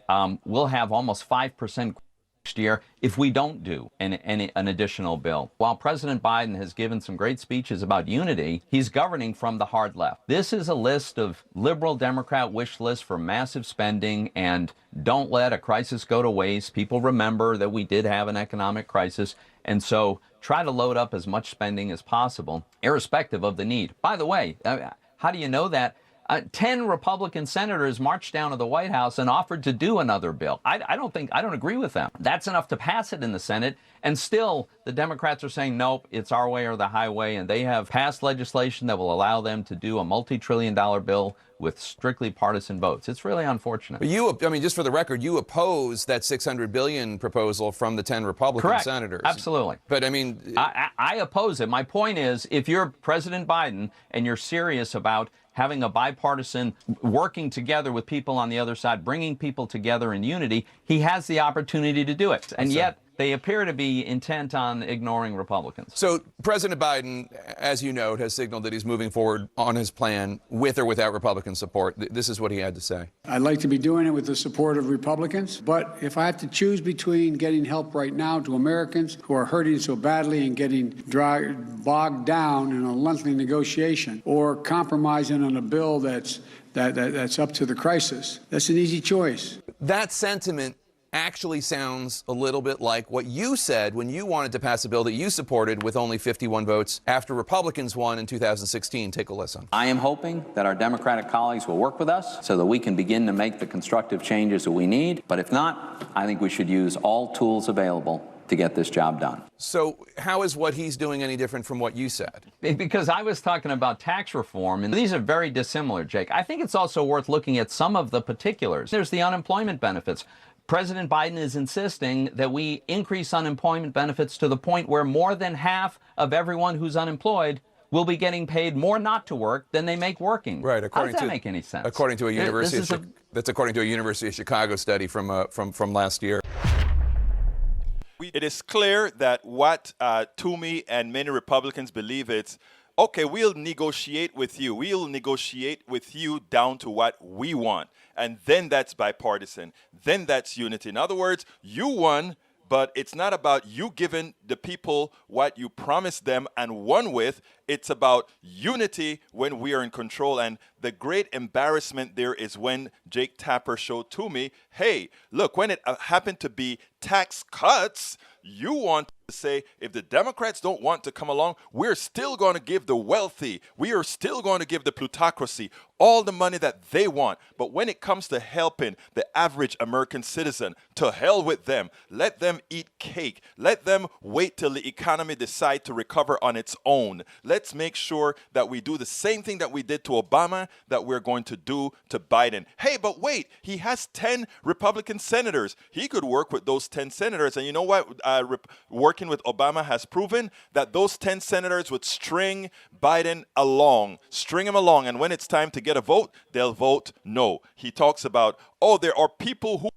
we'll have almost 5% next year if we don't do an additional bill. While President Biden has given some great speeches about unity, he's governing from the hard left. This is a list of liberal Democrat wish lists for massive spending and don't let a crisis go to waste. People remember that we did have an economic crisis, and so try to load up as much spending as possible, irrespective of the need. By the way, how do you know that? 10 Republican senators marched down to the White House and offered to do another bill. I don't agree with them. That's enough to pass it in the Senate, and still the Democrats are saying, nope, it's our way or the highway, and they have passed legislation that will allow them to do a multi-trillion-dollar bill with strictly partisan votes. It's really unfortunate. But I mean, just for the record, you oppose that $600 billion proposal from the 10 Republican Correct. senators. Absolutely. But I mean, I oppose it. My point is, if you're President Biden and you're serious about having a bipartisan, working together with people on the other side, bringing people together in unity, he has the opportunity to do it. And yet, they appear to be intent on ignoring Republicans. So President Biden, as you note, has signaled that he's moving forward on his plan with or without Republican support. This is what he had to say. I'd like to be doing it with the support of Republicans, but if I have to choose between getting help right now to Americans who are hurting so badly and getting bogged down in a lengthy negotiation or compromising on a bill that's up to the crisis, that's an easy choice. That sentiment actually sounds a little bit like what you said when you wanted to pass a bill that you supported with only 51 votes after Republicans won in 2016. Take a listen. I am hoping that our Democratic colleagues will work with us so that we can begin to make the constructive changes that we need. But if not, I think we should use all tools available to get this job done. So how is what he's doing any different from what you said? Because I was talking about tax reform, and these are very dissimilar, Jake. I think it's also worth looking at some of the particulars. There's the unemployment benefits. President Biden is insisting that we increase unemployment benefits to the point where more than half of everyone who's unemployed will be getting paid more not to work than they make working. Right. How does that make any sense? According to a that's according to a University of Chicago study from last year. It is clear that what Toomey and many Republicans believe it's, okay, we'll negotiate with you. We'll negotiate with you down to what we want. And then that's bipartisan. Then that's unity. In other words, you won, but it's not about you giving the people what you promised them and won with. It's about unity when we are in control. And the great embarrassment there is when Jake Tapper showed to me, hey, look, when it happened to be tax cuts, you want to say, if the Democrats don't want to come along, we're still going to give the wealthy, we are still going to give the plutocracy all the money that they want. But when it comes to helping the average American citizen, to hell with them. Let them eat cake. Let them wait till the economy decide to recover on its own. Let's make sure that we do the same thing that we did to Obama that we're going to do to Biden. Hey, but wait, he has 10 Republican senators. He could work with those 10 senators. And you know what? Working with Obama has proven that those 10 senators would string Biden along, string him along. And when it's time to get a vote, they'll vote no. He talks about, oh, there are people who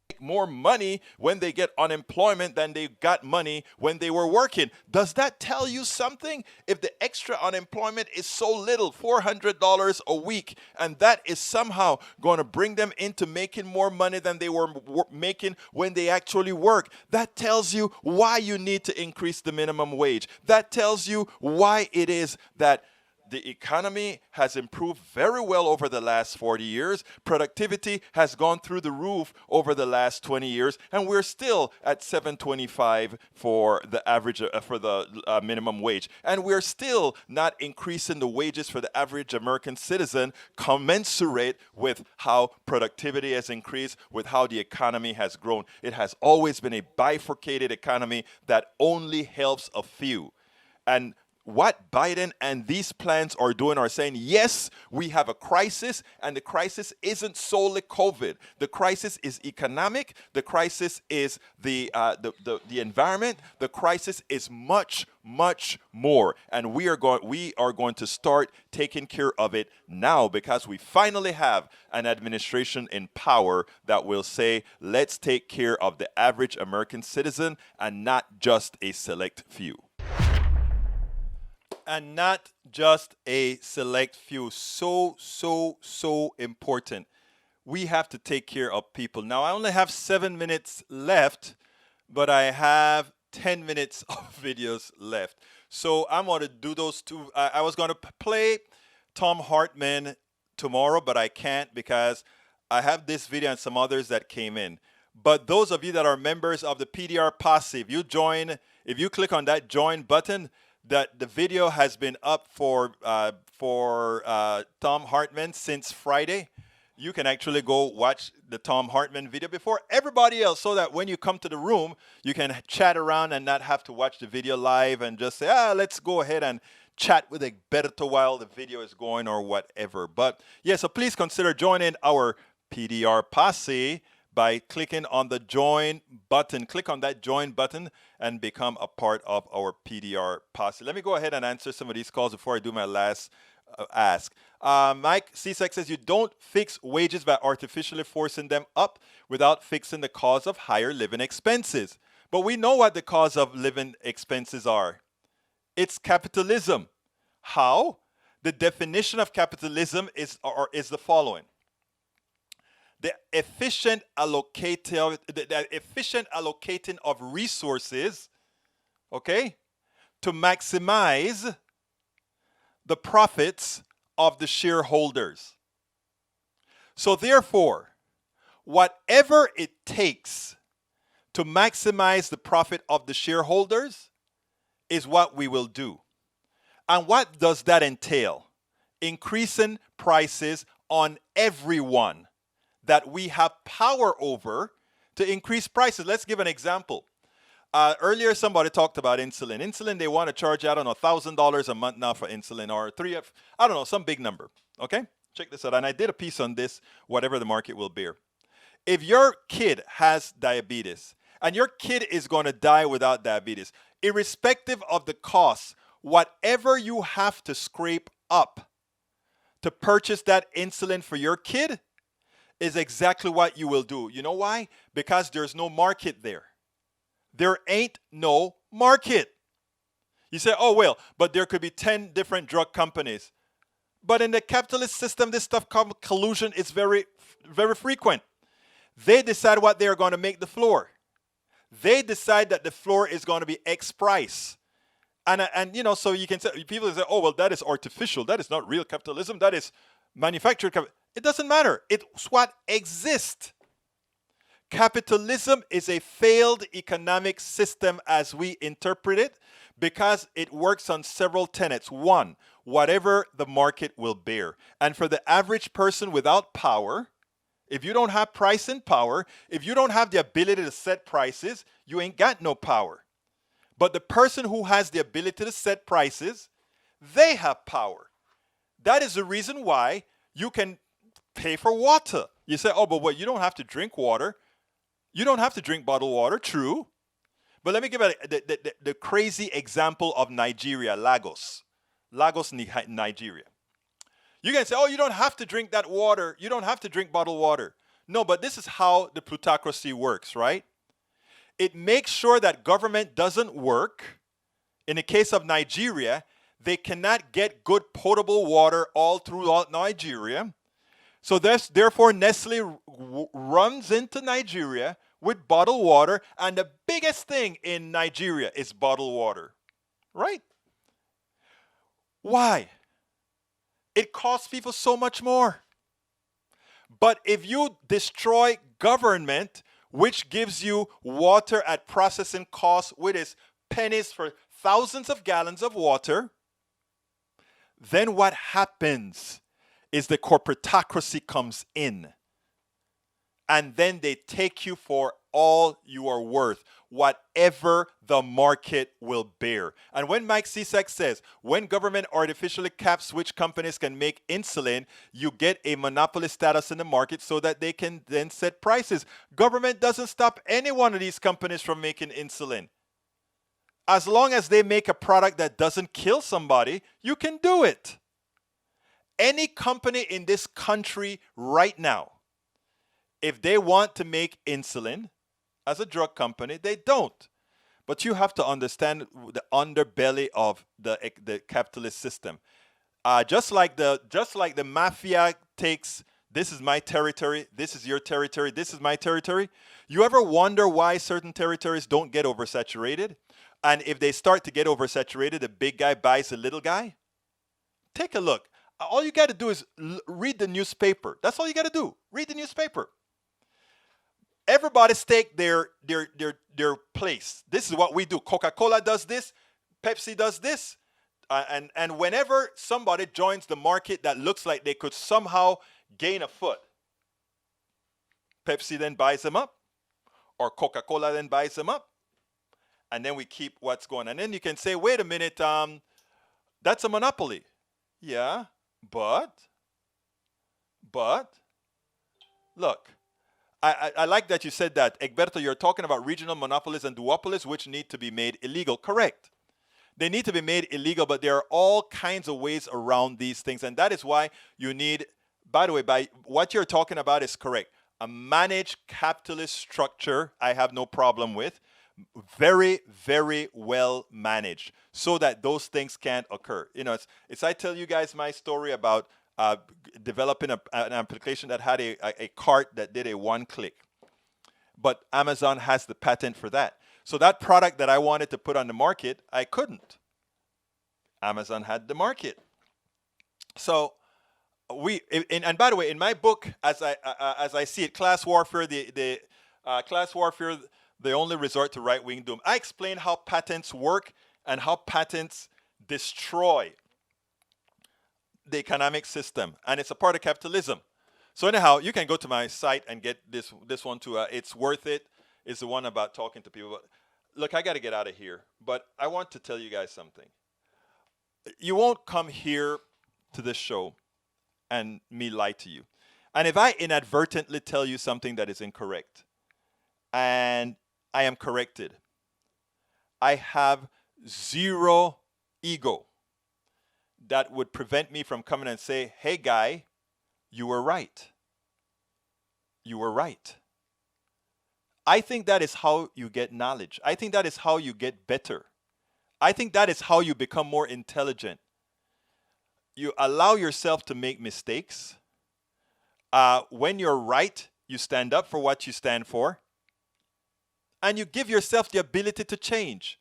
make more money when they get unemployment than they got money when they were working. Does that tell you something? If the extra unemployment is so little, $400 a week, and that is somehow going to bring them into making more money than they were making when they actually work, that tells you why you need to increase the minimum wage. That tells you why it is that the economy has improved very well over the last 40 years. Productivity has gone through the roof over the last 20 years, and we're still at $7.25 for the average for the minimum wage. And we're still not increasing the wages for the average American citizen commensurate with how productivity has increased, with how the economy has grown. It has always been a bifurcated economy that only helps a few. And what Biden and these plans are doing are saying, yes, we have a crisis, and the crisis isn't solely COVID. The crisis is economic. The crisis is the environment. The crisis is much, much more. And we are going to start taking care of it now, because we finally have an administration in power that will say, let's take care of the average American citizen and not just a select few. And not just a select few. So, so, so important. We have to take care of people. Now, I only have 7 minutes left, but I have 10 minutes of videos left. So I'm going to do those two. I was going to play Tom Hartman tomorrow, but I can't because I have this video and some others that came in. But those of you that are members of the PDR Posse, if you click on that join button, that the video has been up for Tom Hartman since Friday. You can actually go watch the Tom Hartman video before everybody else, so that when you come to the room, you can chat around and not have to watch the video live and just say, let's go ahead and chat with Egberto while the video is going or whatever. But yeah, so please consider joining our PDR Posse by clicking on the join button. Click on that join button and become a part of our PDR Posse. Let me go ahead and answer some of these calls before I do my last ask. Mike Cisak says, you don't fix wages by artificially forcing them up without fixing the cause of higher living expenses. But we know what the cause of living expenses are. It's capitalism. How? The definition of capitalism is the following. The efficient allocating of resources, okay, to maximize the profits of the shareholders. So therefore, whatever it takes to maximize the profit of the shareholders is what we will do. And what does that entail? Increasing prices on everyone that we have power over to increase prices. Let's give an example. Earlier, somebody talked about insulin. Insulin, they want to charge out on $1,000 a month now for insulin, or I don't know, some big number. Okay? Check this out. And I did a piece on this, whatever the market will bear. If your kid has diabetes, and your kid is going to die without diabetes, irrespective of the cost, whatever you have to scrape up to purchase that insulin for your kid is exactly what you will do. You know why? Because there's no market there. There ain't no market. You say, oh, well, but there could be 10 different drug companies. But in the capitalist system, this stuff called collusion is very, very frequent. They decide what they're going to make the floor. They decide that the floor is going to be X price. And you know, so you can say, people say, oh, well, that is artificial. That is not real capitalism. That is manufactured capitalism. It doesn't matter. It's what exists. Capitalism is a failed economic system as we interpret it, because it works on several tenets. One, whatever the market will bear. And for the average person without power, if you don't have pricing power, if you don't have the ability to set prices, you ain't got no power. But the person who has the ability to set prices, they have power. That is the reason why you can pay for water. You say, oh, but what, you don't have to drink water. You don't have to drink bottled water, true. But let me give the crazy example of Nigeria, Lagos, Nigeria. You can say, oh, you don't have to drink that water. You don't have to drink bottled water. No, but this is how the plutocracy works, right? It makes sure that government doesn't work. In the case of Nigeria, they cannot get good potable water all throughout Nigeria. So therefore, Nestle runs into Nigeria with bottled water, and the biggest thing in Nigeria is bottled water, right? Why? It costs people so much more. But if you destroy government, which gives you water at processing costs, which is pennies for thousands of gallons of water, then what happens is the corporatocracy comes in. And then they take you for all you are worth, whatever the market will bear. And when Mike Cisak says, when government artificially caps which companies can make insulin, you get a monopoly status in the market so that they can then set prices. Government doesn't stop any one of these companies from making insulin. As long as they make a product that doesn't kill somebody, you can do it. Any company in this country right now, if they want to make insulin as a drug company, they don't. But you have to understand the underbelly of the capitalist system. Just like the mafia takes, this is my territory, this is your territory, this is my territory. You ever wonder why certain territories don't get oversaturated? And if they start to get oversaturated, the big guy buys the little guy? Take a look. All you got to do is read the newspaper. That's all you got to do. Read the newspaper. Everybody stake their place. This is what we do. Coca-Cola does this. Pepsi does this. And whenever somebody joins the market that looks like they could somehow gain a foot, Pepsi then buys them up, or Coca-Cola then buys them up, and then we keep what's going. And then you can say, wait a minute, that's a monopoly. Yeah, but, look, I like that you said that. Egberto, you're talking about regional monopolies and duopolies, which need to be made illegal. Correct. They need to be made illegal, but there are all kinds of ways around these things. And that is why you need, by the way, what you're talking about is correct. A managed capitalist structure, I have no problem with. Very, very well managed so that those things can't occur. You know, it's I tell you guys my story about developing an application that had a cart that did a one-click. But Amazon has the patent for that. So that product that I wanted to put on the market, I couldn't. Amazon had the market. So and by the way, in my book, as I see it, Class Warfare, Class Warfare, the only resort to right-wing doom, I explain how patents work and how patents destroy the economic system, and it's a part of capitalism. So anyhow, you can go to my site and get this one too. It's worth it. It's the one about talking to people. Look, I got to get out of here, but I want to tell you guys something. You won't come here to this show and me lie to you. And if I inadvertently tell you something that is incorrect, and I am corrected, I have zero ego that would prevent me from coming and say, hey guy, you were right. You were right. I think that is how you get knowledge. I think that is how you get better. I think that is how you become more intelligent. You allow yourself to make mistakes. When you're right, you stand up for what you stand for. And you give yourself the ability to change.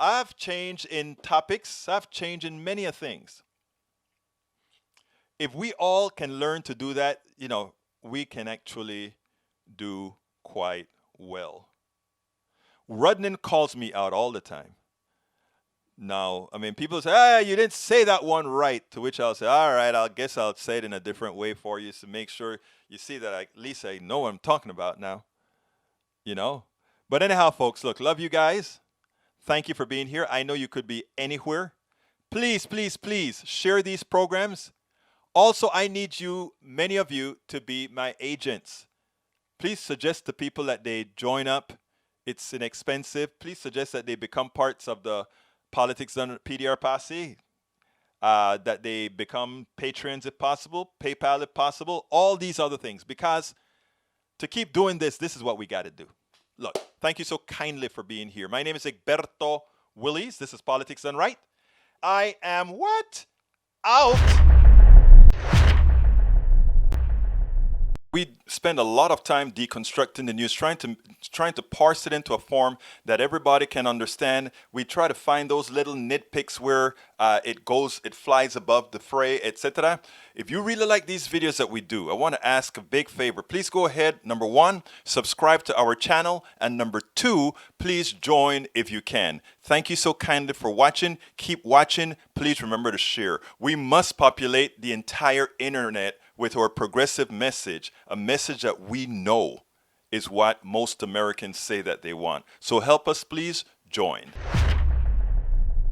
I've changed in topics. I've changed in many things. If we all can learn to do that, you know, we can actually do quite well. Rudnin calls me out all the time. Now, I mean, people say, hey, you didn't say that one right. To which I'll say, all right, I guess I'll say it in a different way for you to make sure you see that at least I know what I'm talking about now. You know? But anyhow, folks, look, love you guys. Thank you for being here. I know you could be anywhere. Please, please, please share these programs. Also, I need you, many of you, to be my agents. Please suggest to people that they join up. It's inexpensive. Please suggest that they become parts of the Politics Done PDR Posse, that they become patrons if possible, PayPal if possible, all these other things. Because to keep doing this is what we got to do. Look, thank you so kindly for being here. My name is Egberto Willies. This is Politics Done Right. I am what? Out. We spend a lot of time deconstructing the news, trying to parse it into a form that everybody can understand. We try to find those little nitpicks where it flies above the fray, etc. If you really like these videos that we do, I want to ask a big favor. Please go ahead, number 1, subscribe to our channel, and number 2, please join if you can. Thank you so kindly for watching. Keep watching. Please remember to share. We must populate the entire internet with our progressive message, a message that we know is what most Americans say that they want. So help us, please join.